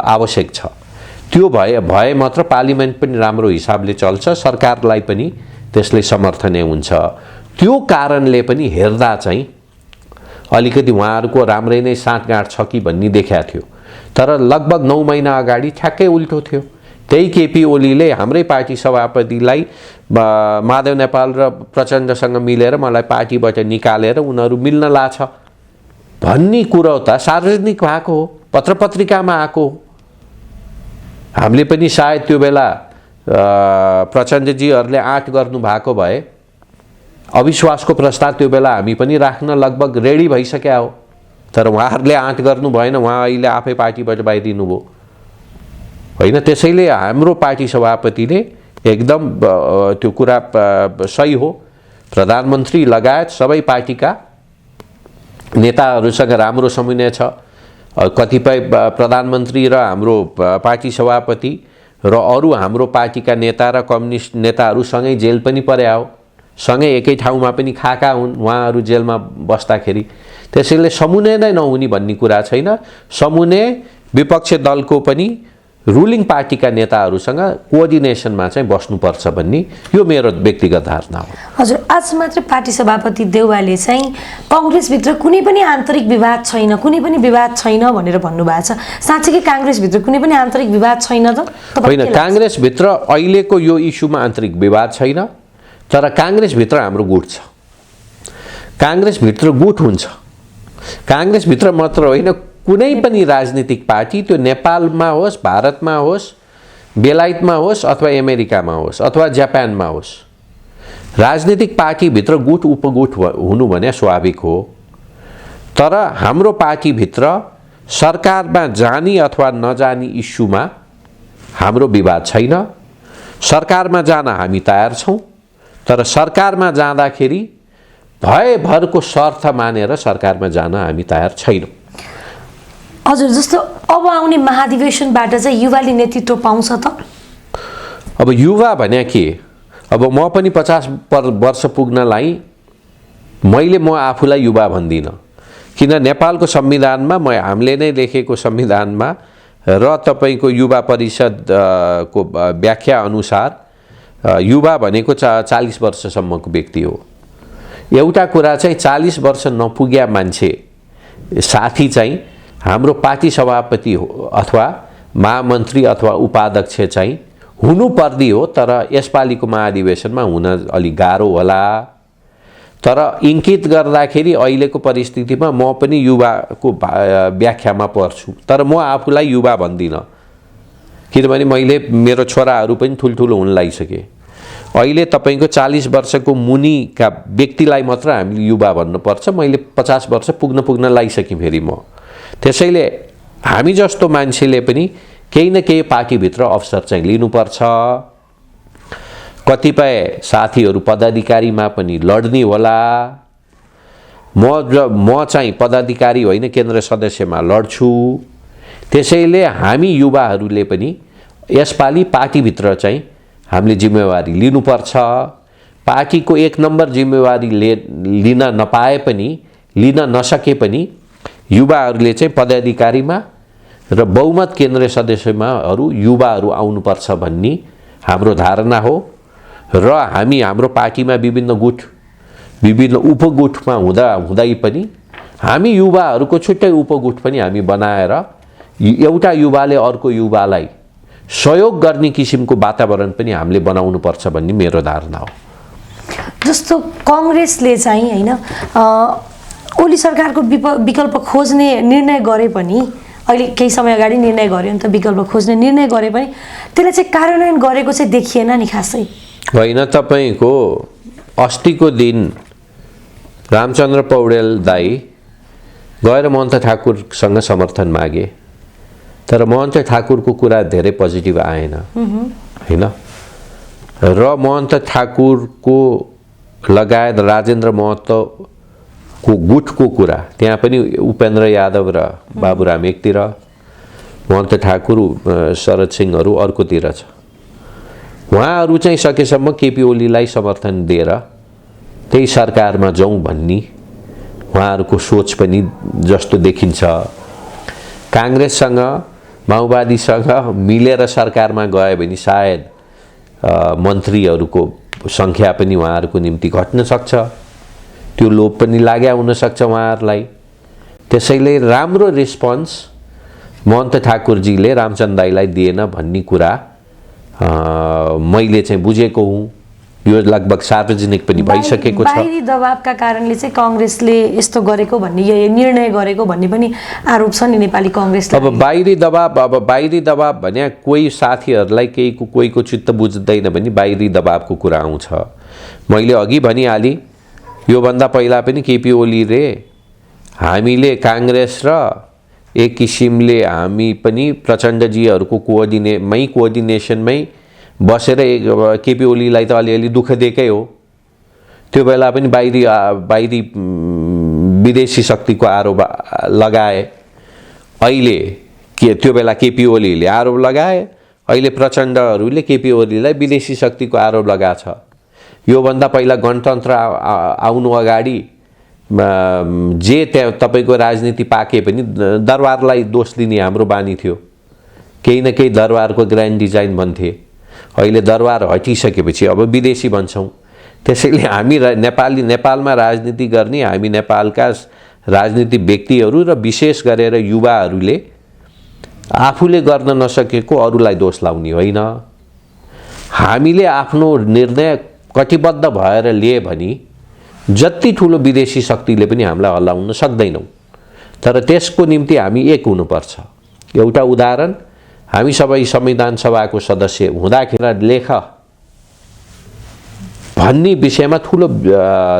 आवश्यक छ। त्यो भए मात्र पार्लिमेन्ट पनि राम्रो हिसाबले चल्छ, सरकारलाई पनि त्यसले समर्थन हुन्छ। त्यो कारणले पनि हेर्दा चाहिँ अलिकति उहाँहरूको राम्रै नै साँठगाँठ छ कि भन्ने देखाएको थियो, तर लगभग 9 महिना अगाडि ठ्याक्कै उल्टो थियो। त्यही केपी ओलीले हाम्रै पार्टी सभापतिलाई माधव नेपाल र प्रचण्डसँग मिलेर मलाई पार्टीबाट निकालेर उनीहरू मिल्न लाछ भन्ने कुरो त सार्वजनिक भएको हो, पत्रपत्रिकामा आएको हो। हामीले पनि सायद त्यो बेला प्रचण्डजीहरूले आँट गर्नु भएको भए अविश्वासको प्रस्ताव त्यो बेला हामी पनि राख्न लगभग रेडी भइसक्या हो, तर उहाँहरूले आँट गर्नु भएन। उहाँ अहिले आफै पार्टीबाट बाहिरिनु भयो होइन। त्यसैले हाम्रो पार्टी सभापतिले एकदम त्यो कुरा सही हो, प्रधानमन्त्री लगायत सबै पार्टीका नेताहरूसँग राम्रो समन्वय छ। कतिपय प्रधानमन्त्री र हाम्रो पार्टी सभापति र अरू हाम्रो पार्टीका नेता र कम्युनिस्ट नेताहरू सँगै जेल पनि पर्या हो, सँगै एकै ठाउँमा पनि खाएका हुन् उहाँहरू जेलमा बस्दाखेरि। त्यसैले समन्वय नै नहुने भन्ने कुरा छैन। समन्वय विपक्ष दलको पनि रुलिङ पार्टीका नेताहरूसँग कोअर्डिनेसनमा चाहिँ बस्नुपर्छ भन्ने यो मेरो व्यक्तिगत धारणा हो। हजुर, आज मात्र पार्टी सभापति देउवाले चाहिँ कांग्रेसभित्र कुनै पनि आन्तरिक विवाद छैन, कुनै पनि विवाद छैन भनेर भन्नुभएको छ। साँच्चै कांग्रेसभित्र कुनै पनि आन्तरिक विवाद छैन त? होइन, कांग्रेसभित्र अहिलेको यो इस्युमा आन्तरिक विवाद छैन, तर कांग्रेसभित्र हाम्रो गुट छ। कांग्रेसभित्र गुट हुन्छ। कांग्रेसभित्र मात्र होइन, कुनै पनि राजनीतिक पार्टी, त्यो नेपालमा होस् भारतमा होस् बेलायतमा होस् अथवा अमेरिकामा होस् अथवा जापानमा होस्, राजनीतिक पार्टीभित्र गुट उपगुट हुनु भने स्वाभाविक हो। तर हाम्रो पार्टीभित्र सरकारमा जाने अथवा नजाने इस्युमा हाम्रो विवाद छैन। सरकारमा जान हामी तयार छौँ, तर सरकारमा जाँदाखेरि भयभरको शर्त मानेर सरकारमा जान हामी तयार छैनौँ। हजुर, जस्तो अब आउने महाधिवेशनबाट चाहिँ युवाले नेतृत्व पाउँछ त? अब युवा भने के? अब म पनि 50 वर्ष पुग्नलाई म आफूलाई युवा भन्दिनँ, किन नेपालको संविधानमा हामीले नै लेखेको संविधानमा र तपाईँको युवा परिषद को व्याख्या अनुसार युवा भनेको 40 वर्षसम्मको व्यक्ति हो। एउटा कुरा चाहिँ 40 वर्ष नपुग्या मान्छे साथी चाहिँ हाम्रो पार्टी सभापति हो अथवा महामन्त्री अथवा उपाध्यक्ष चाहिँ हुनुपर्ने हो। तर यसपालिको महाधिवेशनमा हुन अलि गाह्रो होला। तर इङ्कित गर्दाखेरि अहिलेको परिस्थितिमा म पनि युवाको व्याख्यामा पर्छु, तर म आफूलाई युवा भन्दिनँ, किनभने मैले मेरो छोराहरू पनि ठुल्ठुलो हुन लागिसके। अहिले तपाईँको 40 वर्षको मुनिका व्यक्तिलाई मात्र हामीले युवा भन्नुपर्छ। मैले 50 वर्ष पुग्न लागिसकेँ फेरि म। त्यसैले हामी जस्तो मान्छेले पनि केही न केही पार्टीभित्र अवसर चाहिँ लिनुपर्छ। कतिपय साथीहरू पदाधिकारीमा पनि लड्ने होला। म चाहिँ पदाधिकारी होइन, केन्द्र सदस्यमा लड्छु। त्यसैले हामी युवाहरूले पनि यसपालि पार्टीभित्र चाहिँ हामीले जिम्मेवारी लिनुपर्छ। पार्टीको 1 नम्बर जिम्मेवारी लिन नपाए पनि, लिन नसके पनि युवाहरूले चाहिँ पदाधिकारीमा र बहुमत केन्द्रीय सदस्यमाहरू युवाहरू आउनुपर्छ भन्ने हाम्रो धारणा हो। र हामी हाम्रो पार्टीमा विभिन्न गुट, विभिन्न उपगुटमा हुँदै पनि हामी युवाहरूको छुट्टै उपगुट पनि हामी बनाएर एउटा युवाले अर्को युवालाई सहयोग गर्ने किसिमको वातावरण पनि हामीले बनाउनुपर्छ भन्ने मेरो धारणा हो। जस्तो काङ्ग्रेसले चाहिँ हैन ओली सरकारको विकल्प खोज्ने निर्णय गरे पनि, अहिले केही समय अगाडि निर्णय गर्यो नि त, विकल्प खोज्ने निर्णय गरे पनि त्यसले चाहिँ कार्यान्वयन गरेको चाहिँ देखिएन नि खासै। होइन, तपाईँको अस्तिको दिन रामचन्द्र पौडेल दाई गएर महन्त ठाकुरसँग समर्थन मागे, तर महन्त ठाकुरको कुरा धेरै पोजिटिभ आएन हैन। र महन्त ठाकुरको लगायत राजेन्द्र महतोको गुटको कुरा, त्यहाँ पनि उपेन्द्र यादव र बाबुराम एकतिर, महन्त ठाकुर शरद सिंहहरू अर्कोतिर छ। उहाँहरू चाहिँ सकेसम्म केपी ओलीलाई समर्थन दिएर त्यही सरकारमा जाउँ भन्ने उहाँहरूको सोच पनि जस्तो देखिन्छ। काङ्ग्रेससँग माओवादीसँग मिलेर सरकारमा गयो भने सायद मन्त्रीहरूको सङ्ख्या पनि उहाँहरूको निम्ति घट्न सक्छ, त्यो लोभ पनि लाग्या हुनसक्छ उहाँहरूलाई। त्यसैले राम्रो रेस्पोन्स महन्त ठाकुरजीले रामचन्द्र दाईलाई दिएन भन्ने कुरा मैले चाहिँ बुझेको हुँ। यो लगभग सार्वजनिक पनि भइसकेको छ। बाहिरी दबावका कारणले चाहिँ काङ्ग्रेसले यस्तो गरेको भन्ने, यो निर्णय गरेको भन्ने पनि आरोप छ नि नेपाली काङ्ग्रेसले। अब बाहिरी दबाव भने कोही साथीहरूलाई कोहीको चित्त बुझ्दैन भने बाहिरी दबावको कुरा आउँछ। मैले अघि भनिहालेँ, योभन्दा पहिला पनि केपी ओलीले हामीले काङ्ग्रेस र एक किसिमले हामी पनि प्रचण्डजीहरूको कोअर्डिनेसनमै बसेर केपी ओलीलाई त अलिअलि दुःख दिएकै हो। त्यो बेला पनि बाहिरी विदेशी शक्तिको आरोप लगाए। अहिले त्यो बेला केपी ओलीले आरोप लगाए, अहिले प्रचण्डहरूले केपी ओलीलाई विदेशी शक्तिको आरोप लगाएको छ। योभन्दा पहिला गणतन्त्र आउनु अगाडि जे तपाईँको राजनीति पाके पनि दरबारलाई दोष दिने हाम्रो बानी थियो। केही न केही दरबारको ग्रान्ड डिजाइन भन्थे। अहिले दरबार हटिसकेपछि अब विदेशी भन्छौँ। त्यसैले हामी नेपालमा राजनीति गर्ने हामी नेपालका राजनीतिक व्यक्तिहरू र विशेष गरेर युवाहरूले आफूले गर्न नसकेको अरूलाई दोष लाउने होइन। हामीले आफ्नो निर्णय कटिबद्ध भएर लिए भने जति ठुलो विदेशी शक्तिले पनि हामीलाई हल्लाउन सक्दैनौँ। तर त्यसको निम्ति हामी एक हुनुपर्छ। एउटा उदाहरण, हामी सबै संविधान सभाको सदस्य हुँदाखेरि लेख भन्ने विषयमा ठुलो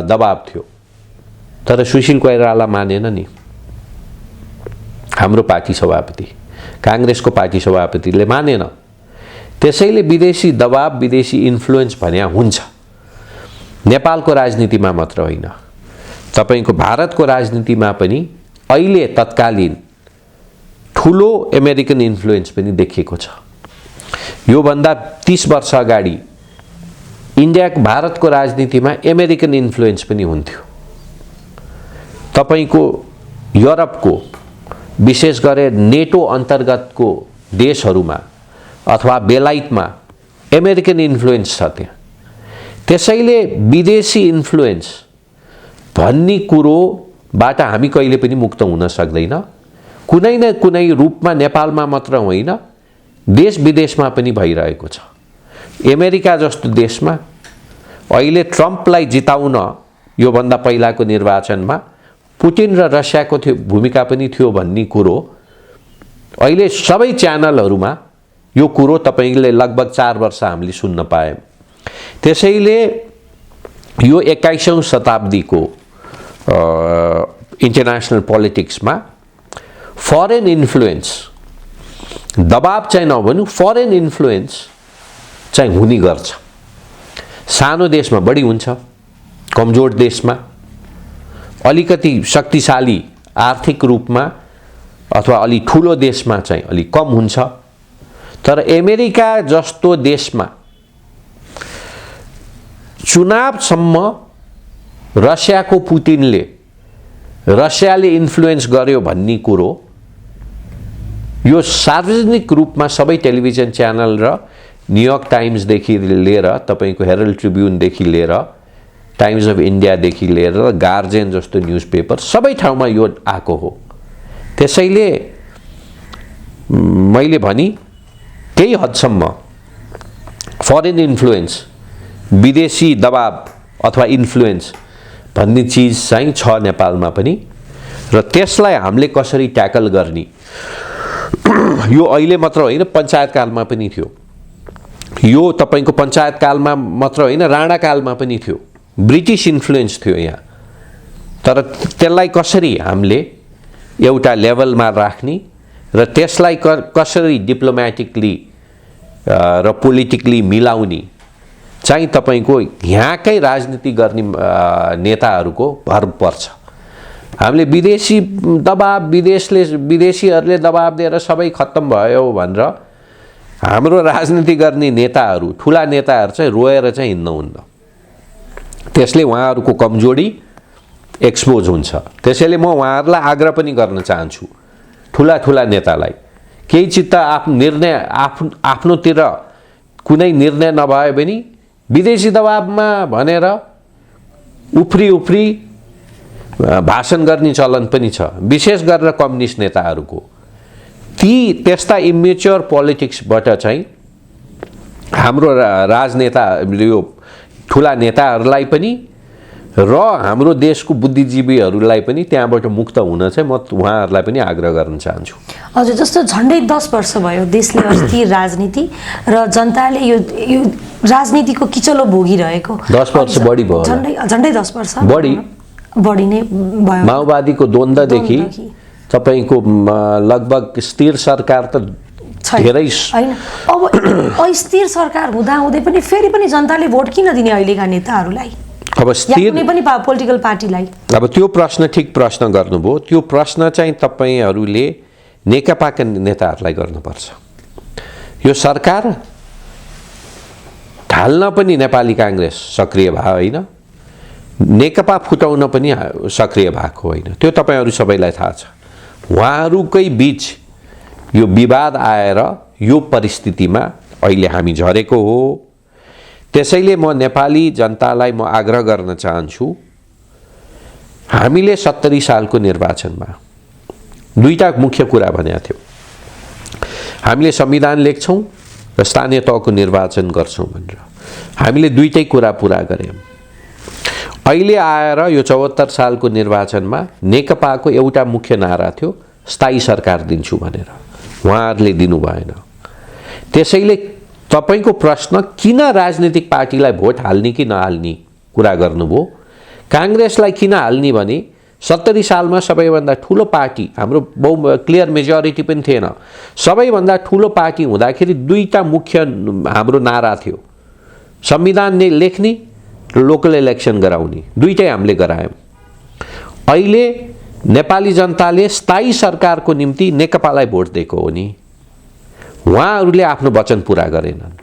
दबाब थियो, तर सुशील कोइराला मानेन नि। हाम्रो पार्टी सभापति, काङ्ग्रेसको पार्टी सभापतिले मानेन। त्यसैले विदेशी दबाब, विदेशी इन्फ्लुएन्स भन्या हुन्छ। नेपालको राजनीतिमा मात्र होइन, तपाईको भारतको राजनीतिमा पनि अहिले तत्कालीन ठुलो अमेरिकन इन्फ्लुएन्स पनि देखिएको छ। योभन्दा 30 वर्ष अगाडि भारतको राजनीतिमा अमेरिकन इन्फ्लुएन्स पनि हुन्थ्यो। तपाईको युरोपको, विशेष गरी नेटो अन्तर्गतको देशहरूमा अथवा बेलायतमा अमेरिकन इन्फ्लुएन्स छ त्यहाँ। त्यसैले विदेशी इन्फ्लुएन्स भन्ने कुरोबाट हामी कहिले पनि मुक्त हुन सक्दैन। कुनै न कुनै रूपमा नेपालमा मात्र होइन, देश विदेशमा पनि भइरहेको छ। अमेरिका जस्तो देशमा अहिले ट्रम्पलाई जिताउन योभन्दा पहिलाको निर्वाचनमा पुटिन र रसियाको भूमिका पनि थियो भन्ने कुरो अहिले सबै च्यानलहरूमा यो कुरो तपाईले लगभग 4 वर्ष हामीले सुन्न पायौं। त्यसैले यो 21औं शताब्दीको इन्टरनेसनल पोलिटिक्समा फरेन इन्फ्लुएन्स, दबाब चाहिँ नभनौं, फरेन इन्फ्लुएन्स चाहिँ हुने गर्छ। सानो देशमा बढी हुन्छ, कमजोर देशमा, अलिकति शक्तिशाली आर्थिक रूपमा अथवा अलि ठुलो देशमा चाहिँ अलि कम हुन्छ। तर अमेरिका जस्तो देशमा चुनावसम्म रसियाको पुटिनले, रसियाले इन्फ्लुएन्स गर्यो भन्ने कुरो यो सार्वजनिक रूपमा सबै टेलिभिजन च्यानल र न्युयोर्क टाइम्सदेखि लिएर तपाईको हेरल्ड ट्रिब्युनदेखि लिएर टाइम्स अफ इन्डियादेखि लिएर गार्जियन जस्तो न्युज पेपर सबै ठाउँमा यो आएको हो। त्यसैले मैले भनी केही हदसम्म फरेन इन्फ्लुएन्स, विदेशी दबाब अथवा इन्फ्लुएन्स भन्ने चीज चाहिँ छ नेपालमा पनि, र त्यसलाई हामीले कसरी ट्याकल गर्ने यो अहिले मात्र होइन, पञ्चायत कालमा पनि थियो। यो तपाईको पञ्चायत कालमा मात्र होइन, राणा कालमा पनि थियो। ब्रिटिश इन्फ्लुएन्स थियो यहाँ। तर त्यसलाई कसरी हामीले एउटा लेभलमा राख्ने र त्यसलाई कसरी डिप्लोमेटिकली र पोलिटिकली मिलाउने चाहिँ तपाईको यहाँकै राजनीति गर्ने नेताहरूको भर पर्छ। हामीले विदेशी दबाब, विदेशीहरूले दबाब दिएर सबै खत्तम भयो भनेर हाम्रो राजनीति गर्ने नेताहरू, ठुला नेताहरू चाहिँ रोएर चाहिँ हिँड्नुहुन्न। त्यसले उहाँहरूको कमजोरी एक्सपोज हुन्छ। त्यसैले म उहाँहरूलाई आग्रह पनि गर्न चाहन्छु, ठुला नेतालाई, केही चित्त आफ्नोतिर कुनै निर्णय नभए पनि विदेशी दबाबमा भनेर उफ्री भाषण गर्ने चलन पनि छ, विशेष गरेर कम्युनिस्ट नेताहरूको। त्यस्ता इमेच्योर पोलिटिक्सबाट चाहिँ हाम्रो राजनेता, यो ठुला नेताहरूलाई पनि र हाम्रो देशको बुद्धिजीवीहरूलाई पनि त्यहाँबाट मुक्त हुन चाहिँ म उहाँहरूलाई पनि आग्रह गर्न चाहन्छु। हजुर, जस्तो झन्डै 10 वर्ष भयो देशले अस्थिर राजनीति र जनताले यो राजनीतिको किचलो भोगिरहेको। 10 वर्ष बढी भयो, झन्डै 10 वर्ष बढी नै भयो। माओवादीको द्वन्द्वदेखि तपाईको लगभग स्थिर सरकार त धेरै हैन। अब अस्थिर सरकार हुँदै पनि फेरि पनि जनताले भोट किन दिने अहिलेका नेताहरूलाई? अब स्थिर कुनै पनि पोलिटिकल पार्टीलाई? अब त्यो प्रश्न ठिक प्रश्न गर्नुभयो। त्यो प्रश्न चाहिँ तपाईहरूले नेकपाका नेताहरूलाई गर्नुपर्छ। यो सरकार ढाल्न पनि नेपाली काङ्ग्रेस सक्रिय भयो होइन, नेकपा फुटाउन पनि सक्रिय भएको होइन। त्यो तपाईहरू सबैलाई थाहा छ। उहाँहरूकै बीच यो विवाद आएर यो परिस्थितिमा अहिले हामी झरेको हो। त्यसैले म नेपाली जनतालाई म आग्रह गर्न चाहन्छु, हामीले 70 सालको निर्वाचनमा दुईटा मुख्य कुरा भनेका थियौँ। हामीले संविधान लेख्छौँ र स्थानीय तहको निर्वाचन गर्छौँ भनेर हामीले दुईटै कुरा पुरा गर्यौँ। अहिले आएर यो 74 सालको निर्वाचनमा नेकपाको एउटा मुख्य नारा थियो स्थायी सरकार दिन्छु भनेर, उहाँहरूले दिनु भएन। त्यसैले तपाईको प्रश्न किन राजनीतिक पार्टीलाई भोट हाल्ने कि नहाल्ने कुरा गर्नुभयो। कांग्रेसलाई किन हाल्ने भने 70 सालमा सबैभन्दा ठुलो पार्टी, हाम्रो बहु क्लियर मेजोरिटी पनि थिएन, सबैभन्दा ठुलो पार्टी हुँदाखेरि दुईटा मुख्य हाम्रो नारा थियो, संविधान लेख्ने र लोकल इलेक्सन गराउने, दुईटै हामीले गरायौँ। अहिले नेपाली जनताले स्थायी सरकारको निम्ति नेकपालाई भोट दिएको हो नि, उहाँहरूले आफ्नो वचन पूरा गरेनन्।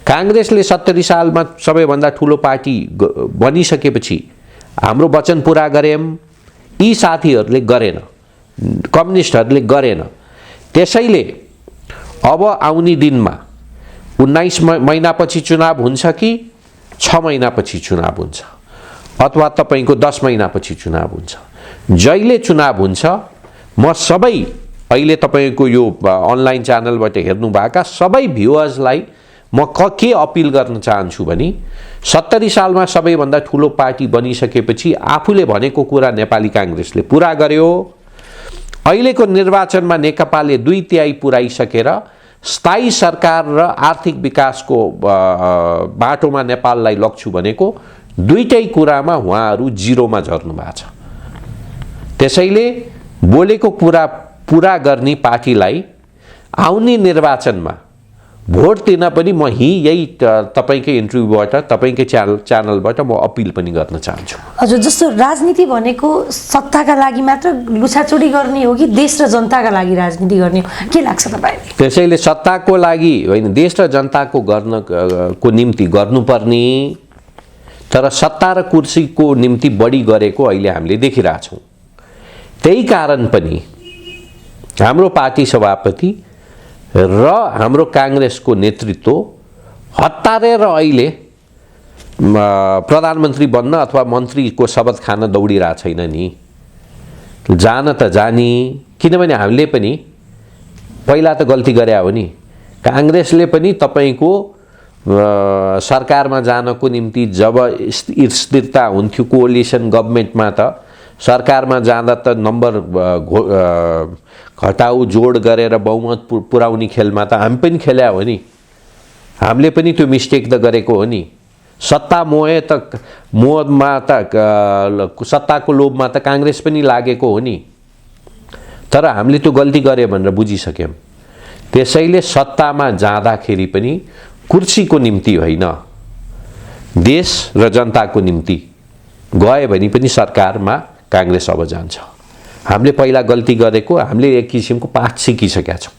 कांग्रेसले 70 सालमा सबैभन्दा ठुलो पार्टी बनिसकेपछि हाम्रो वचन पूरा गर्यौं, यी साथीहरूले गरेन, कम्युनिस्टहरूले गरेन। त्यसैले अब आउने दिनमा 19 महिनापछि चुनाव हुन्छ कि 6 महिनापछि चुनाव हुन्छ अथवा तपाईको 10 महिनापछि चुनाव हुन्छ, जहिले चुनाव हुन्छ म सबै अहिले तपाईको यो अनलाइन च्यानलबाट हेर्नु भएका सबै भ्युअर्सलाई म के अपिल गर्न चाहन्छु भने 70 सालमा सबैभन्दा ठुलो पार्टी बनिसकेपछि आफूले भनेको कुरा नेपाली कांग्रेसले पूरा गर्यो। अहिलेको निर्वाचनमा नेकपाले 2/3 पुर्याइसकेर स्थायी सरकार र आर्थिक विकासको बाटोमा नेपाललाई लग्छु भनेको दुईटै कुरामा उहाँहरू जिरोमा झर्नु भएको छ। त्यसैले बोलेको कुरा पूरा गर्ने पार्टीलाई आउने निर्वाचनमा भोट दिन पनि म यही तपाईकै इन्टरभ्यूबाट तपाईकै च्यानलबाट म अपिल पनि गर्न चाहन्छु। हजुर, जस्तो राजनीति भनेको सत्ताका लागि मात्र लुछाचुडी गर्ने हो कि देश र जनताका लागि राजनीति गर्ने हो, के लाग्छ तपाईलाई? त्यसैले सत्ताको लागि होइन, देश र जनताको गर्नको निम्ति गर्नुपर्ने, तर सत्ता र कुर्सीको निम्ति बढी गरेको अहिले हामीले देखिरहेछौँ। त्यही कारण पनि हाम्रो पार्टी सभापति र हाम्रो कांग्रेसको नेतृत्व हतारेर अहिले प्रधानमन्त्री बन्न अथवा मन्त्रीको शपथ खान दौडिरहेको छैन नि। जान त जानी, किनभने हामीले पनि पहिला त गल्ती गरे हो नि। कांग्रेसले पनि तपाईको सरकारमा जानको निम्ति जब स्थिरता हुन्थ्यो कोअलिसन गभर्नमेन्टमा, त सरकारमा जाँदा त नम्बर घटाउ जोड गरेर बहुमत पुर्याउने खेलमा त हामी पनि खेल्या हो नि। हामीले पनि त्यो मिस्टेक त गरेको हो नि। सत्ता मोहमा त सत्ताको लोभमा त कांग्रेस पनि लागेको हो नि, तर हामीले त्यो गल्ती गरे भनेर बुझिसक्यौं। त्यसैले सत्तामा जाँदाखेरि पनि कुर्सीको निम्ति होइन, देश र जनताको निम्ति गए भने पनि सरकारमा कांग्रेस अब जान्छ। हामीले पहिला गल्ती गरेको, हामीले एक किसिमको पाठ सिकिसकेका छौँ।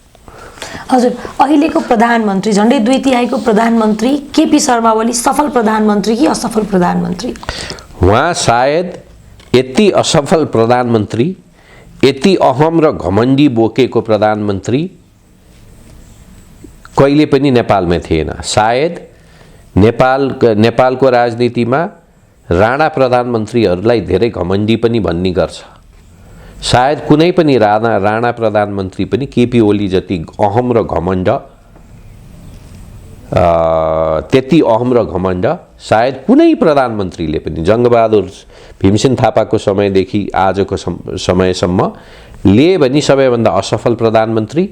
हजुर, अहिलेको प्रधानमन्त्री झन्डै 2/3 प्रधानमन्त्री केपी शर्मा ओली सफल प्रधानमन्त्री कि असफल प्रधानमन्त्री? उहाँ सायद यति असफल प्रधानमन्त्री, यति अहम र घमण्डी बोकेको प्रधानमन्त्री कहिले पनि नेपालमा थिएन। सायद नेपालको राजनीतिमा राणा प्रधानमन्त्रीहरूलाई धेरै घमण्डी पनि भन्ने गर्छ। सायद कुनै पनि राणा प्रधानमन्त्री पनि केपी ओली जति अहम र घमण्ड, त्यति अहम र घमण्ड सायद कुनै प्रधानमन्त्रीले पनि, जङ्गबहादुर भीमसेन थापाको समयदेखि आजको समयसम्म लिए भने सबैभन्दा असफल प्रधानमन्त्री।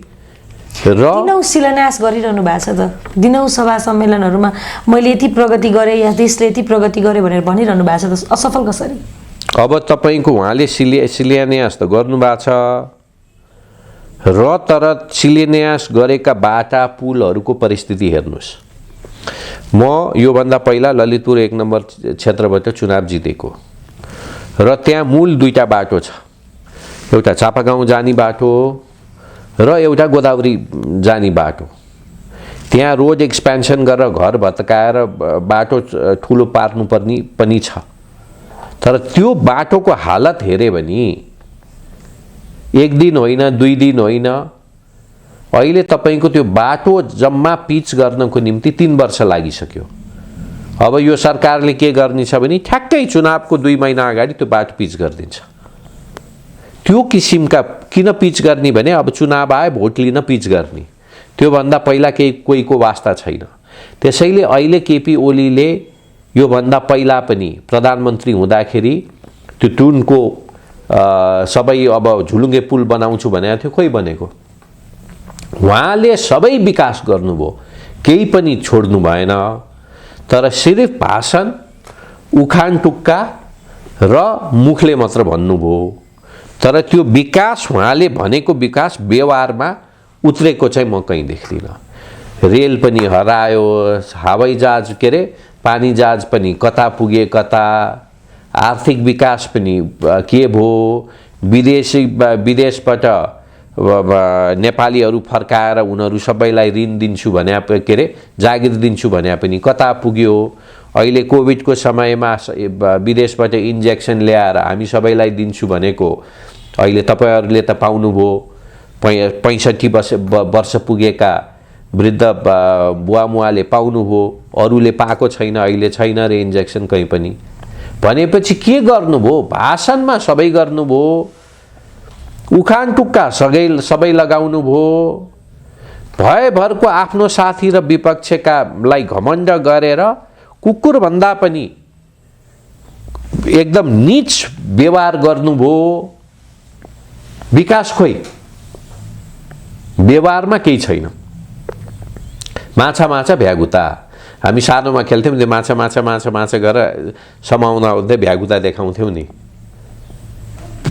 र दिनौं शिलान्यास गरिरहनु भएको छ त, दिनौं सभा सम्मेलनहरूमा मैले यति प्रगति गरेँ या देशले यति प्रगति गर्यो भनेर भनिरहनु भएको छ त, असफल कसरी? अब तपाईको उहाँले शिलान्यास त गर्नुभएको छ र, तर शिलान्यास गरेका बाटा पुलहरूको परिस्थिति हेर्नुहोस्। म योभन्दा पहिला ललितपुर 1 नम्बर क्षेत्रबाट चुनाव जितेको र त्यहाँ मूल दुईटा बाटो छ, एउटा चापागाउँ जाने बाटो र एउटा गोदावरी जाने बाटो। त्यहाँ रोड एक्सपेन्सन गरेर घर भत्काएर बाटो ठुलो पार्नुपर्ने पनि छ, तर त्यो बाटोको हालत हेरे भने 1 दिन होइन, 2 दिन होइन, अहिले तपाईको त्यो बाटो जम्मा पिच गर्नको निम्ति 3 वर्ष लागिसक्यो। अब यो सरकारले के गर्नेछ भने ठ्याक्कै चुनावको 2 महिना अगाडि त्यो बाटो पिच गरिदिन्छ। त्यो किसिमका किन पिच गर्ने भने अब चुनाव आए भोट लिन पिच गर्ने, त्यो भन्दा पहिला कोहीको वास्ता छैन। त्यसैले अहिले केपी ओलीले यो भन्दा पहिला पनि प्रधानमन्त्री हुँदाखेरि त्यो टुनको सबै अब झुलुङ्गे पुल बनाउँछु भनेको थियो, खोइ बनेको। उहाँले सबै विकास गर्नुभयो, केही पनि छोड्नु भएन। तर सिर्फ भाषण, उखान टुक्का र मुखले मात्र भन्नुभयो। तर त्यो विकास, उहाँले भनेको विकास व्यवहारमा उत्रेको चाहिँ म कहीँ देख्दिनँ। रेल पनि हरायो, हवाईजहाज के अरे पानी जहाज पनि कता पुगे कता, आर्थिक विकास पनि के भयो, विदेशबाट नेपालीहरू फर्काएर उनीहरू सबैलाई ऋण दिन्छु भने के अरे जागिर दिन्छु भने पनि कता पुग्यो। अहिले कोभिडको समयमा विदेशबाट इन्जेक्सन ल्याएर हामी सबैलाई दिन्छु भनेको अहिले तपाईँहरूले त पाउनुभयो। 65 वर्ष पुगेका वृद्ध बुवामुवाले पाउनुभयो, अरूले पाएको छैन, अहिले छैन रे इन्जेक्सन कहीँ पनि। भनेपछि के गर्नुभयो? भाषणमा सबै गर्नुभयो, उखान टुक्का सबै लगाउनु भयो। भयभरको आफ्नो साथी र विपक्षकालाई घमण्ड गरेर कुकुरभन्दा पनि एकदम नीच व्यवहार गर्नुभयो। विकास खोइ, व्यवहारमा केही छैन। माछा भ्यागुता, हामी सानोमा खेल्थ्यौँ नि, माछा गरेर समाउन हुँदै भ्यागुता देखाउँथ्यौँ नि।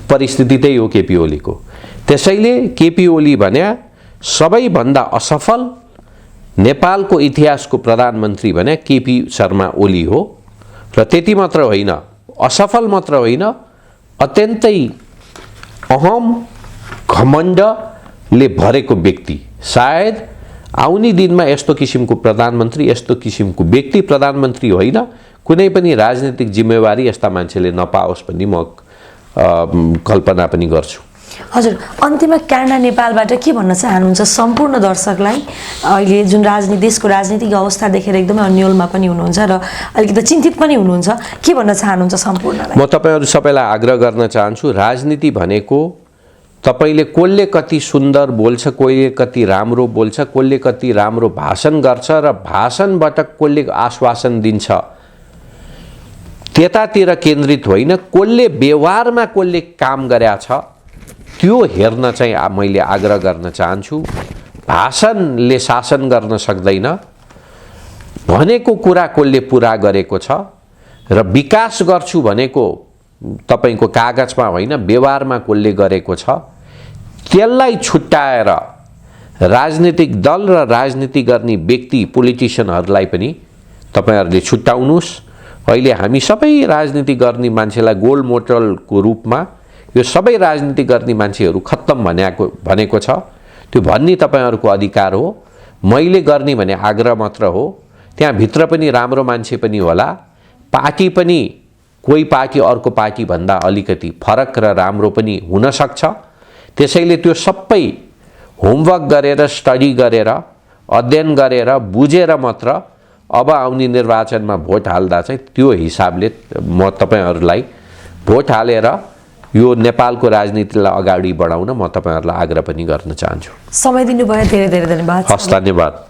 परिस्थिति त्यही हो केपी ओलीको। त्यसैले केपी ओली भने सबैभन्दा असफल नेपालको इतिहासको प्रधानमन्त्री भने केपी शर्मा ओली हो। र त्यति मात्र होइन, असफल मात्र होइन, अत्यन्तै अहम घमण्डले भरेको व्यक्ति। सायद आउने दिनमा यस्तो किसिमको प्रधानमन्त्री, यस्तो किसिमको व्यक्ति प्रधानमन्त्री होइन, कुनै पनि राजनीतिक जिम्मेवारी यस्ता मान्छेले नपाओस् भन्ने म कल्पना पनि गर्छु। हजुर, अन्त्यमा क्यानाडा नेपालबाट के भन्न चाहनुहुन्छ सम्पूर्ण दर्शकलाई? अहिले जुन देशको राजनीतिक अवस्था देखेर एकदमै अन्यलमा पनि हुनुहुन्छ र अलिकति चिन्तित पनि हुनुहुन्छ, के भन्न चाहनुहुन्छ सम्पूर्णलाई? म तपाईहरु सबैलाई आग्रह गर्न चाहन्छु, राजनीति भनेको तपाईले कसले कति सुन्दर बोल्छ, कसले कति राम्रो बोल्छ, कसले कति राम्रो भाषण गर्छ र भाषणबाट कसले आश्वासन दिन्छ त्यतातिर केन्द्रित होइन, कसले व्यवहारमा कसले काम गरेछ त्यो हेर्न चाहिँ मैले आग्रह गर्न चाहन्छु। भाषणले शासन गर्न सक्दैन, भनेको कुरा कसले पुरा गरेको छ र विकास गर्छु भनेको तपाईको कागजमा होइन व्यवहारमा कसले गरेको छ त्यसलाई छुट्याएर राजनीतिक दल र राजनीति गर्ने व्यक्ति पोलिटिशियनहरूलाई पनि तपाईहरुले छुट्याउनुस्। अहिले हामी सबै राजनीति गर्ने मान्छेलाई गोल्ड मोडलको रूपमा यो सबै राजनीति गर्ने मान्छेहरू खत्तम भनेको छ। त्यो भन्ने तपाईहरुको अधिकार हो। मैले गर्ने भने आग्रह मात्र हो। त्यहाँ भित्र पनि राम्रो मान्छे पनि होला, पार्टी पनि कोही पार्टी अर्को पार्टी भन्दा अलिकति फरक र राम्रो पनि हुन सक्छ। त्यसैले त्यो सबै होमवर्क गरेर, स्टडी गरेर, अध्ययन गरेर, बुझेर मात्र अब आउने निर्वाचनमा भोट हाल्दा चाहिँ त्यो हिसाबले म तपाईहरुलाई भोट हालेर यो नेपालको राजनीतिलाई अगाडि बढाउन म तपाईहरुलाई आग्रह पनि गर्न चाहन्छु। समय दिनुभयो, धेरै धेरै धन्यवाद। हस्, धन्यवाद।